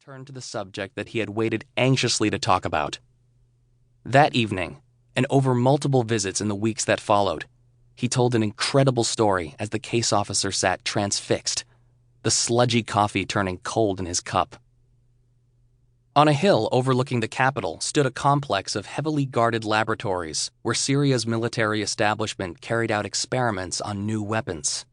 turned to the subject that he had waited anxiously to talk about. That evening, and over multiple visits in the weeks that followed, he told an incredible story as the case officer sat transfixed, the sludgy coffee turning cold in his cup. On a hill overlooking the capital stood a complex of heavily guarded laboratories where Syria's military establishment carried out experiments on new weapons.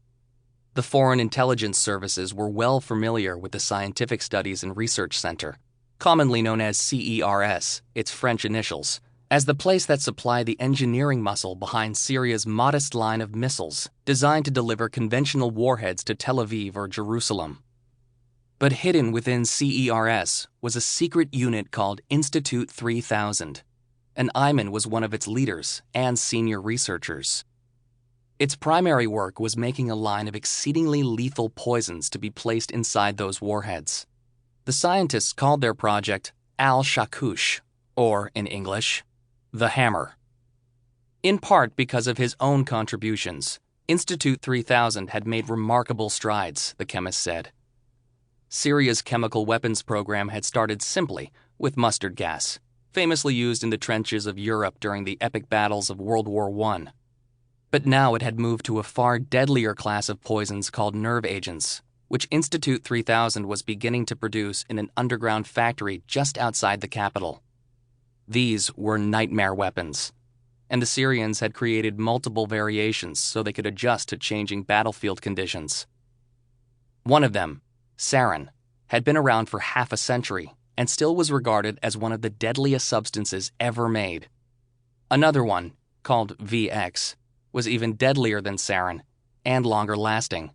The Foreign Intelligence Services were well familiar with the Scientific Studies and Research Center, commonly known as CERS, its French initials, as the place that supplied the engineering muscle behind Syria's modest line of missiles designed to deliver conventional warheads to Tel Aviv or Jerusalem. But hidden within CERS was a secret unit called Institute 3000, and Ayman was one of its leaders and senior researchers. Its primary work was making a line of exceedingly lethal poisons to be placed inside those warheads. The scientists called their project al-Shakush, or in English, the Hammer. In part because of his own contributions, Institute 3000 had made remarkable strides, the chemist said. Syria's chemical weapons program had started simply with mustard gas, famously used in the trenches of Europe during the epic battles of World War I. But now it had moved to a far deadlier class of poisons called nerve agents, which Institute 3000 was beginning to produce in an underground factory just outside the capital. These were nightmare weapons, and the Syrians had created multiple variations so they could adjust to changing battlefield conditions. One of them, sarin, had been around for half a century and still was regarded as one of the deadliest substances ever made. Another one, called VX, was even deadlier than sarin and longer lasting.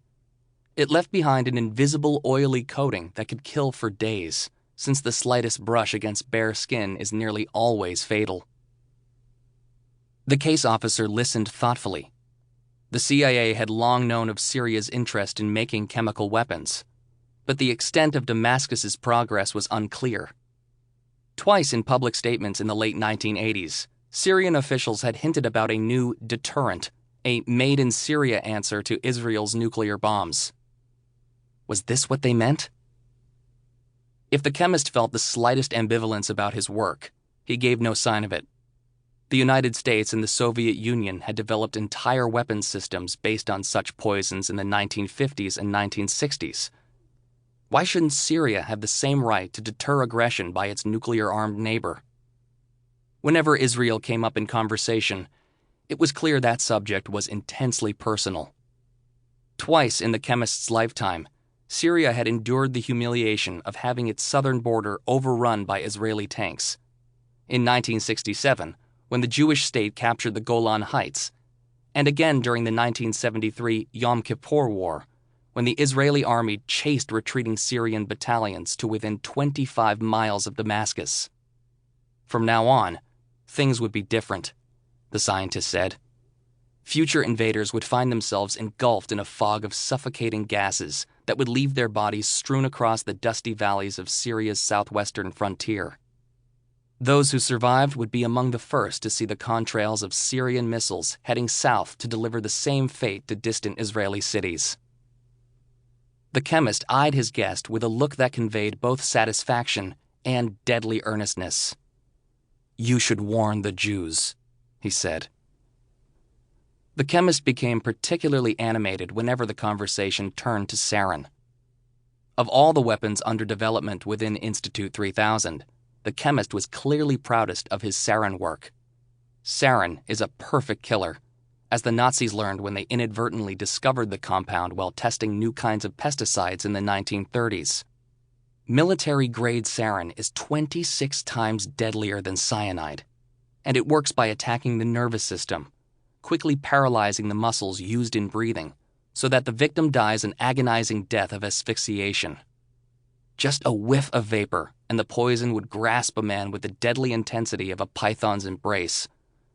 It left behind an invisible oily coating that could kill for days, since the slightest brush against bare skin is nearly always fatal. The case officer listened thoughtfully. The CIA had long known of Syria's interest in making chemical weapons, but the extent of Damascus's progress was unclear. Twice in public statements in the late 1980s, Syrian officials had hinted about a new deterrent, a made-in-Syria answer to Israel's nuclear bombs. Was this what they meant? If the chemist felt the slightest ambivalence about his work, he gave no sign of it. The United States and the Soviet Union had developed entire weapons systems based on such poisons in the 1950s and 1960s. Why shouldn't Syria have the same right to deter aggression by its nuclear-armed neighbor? Whenever Israel came up in conversation, it was clear that subject was intensely personal. Twice in the chemist's lifetime, Syria had endured the humiliation of having its southern border overrun by Israeli tanks. In 1967, when the Jewish state captured the Golan Heights, and again during the 1973 Yom Kippur War, when the Israeli army chased retreating Syrian battalions to within 25 miles of Damascus. From now on, things would be different, the scientist said. Future invaders would find themselves engulfed in a fog of suffocating gases that would leave their bodies strewn across the dusty valleys of Syria's southwestern frontier. Those who survived would be among the first to see the contrails of Syrian missiles heading south to deliver the same fate to distant Israeli cities. The chemist eyed his guest with a look that conveyed both satisfaction and deadly earnestness. "You should warn the Jews," he said. The chemist became particularly animated whenever the conversation turned to sarin. Of all the weapons under development within Institute 3000, the chemist was clearly proudest of his sarin work. Sarin is a perfect killer, as the Nazis learned when they inadvertently discovered the compound while testing new kinds of pesticides in the 1930s. Military-grade sarin is 26 times deadlier than cyanide, and it works by attacking the nervous system, quickly paralyzing the muscles used in breathing, so that the victim dies an agonizing death of asphyxiation. Just a whiff of vapor, and the poison would grasp a man with the deadly intensity of a python's embrace,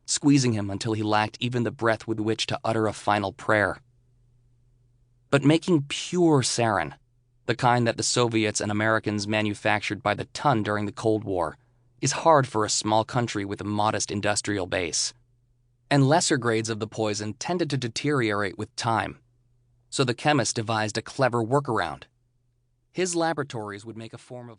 squeezing him until he lacked even the breath with which to utter a final prayer. But making pure sarin, the kind that the Soviets and Americans manufactured by the ton during the Cold War, is hard for a small country with a modest industrial base. And lesser grades of the poison tended to deteriorate with time, so the chemist devised a clever workaround. His laboratories would make a form of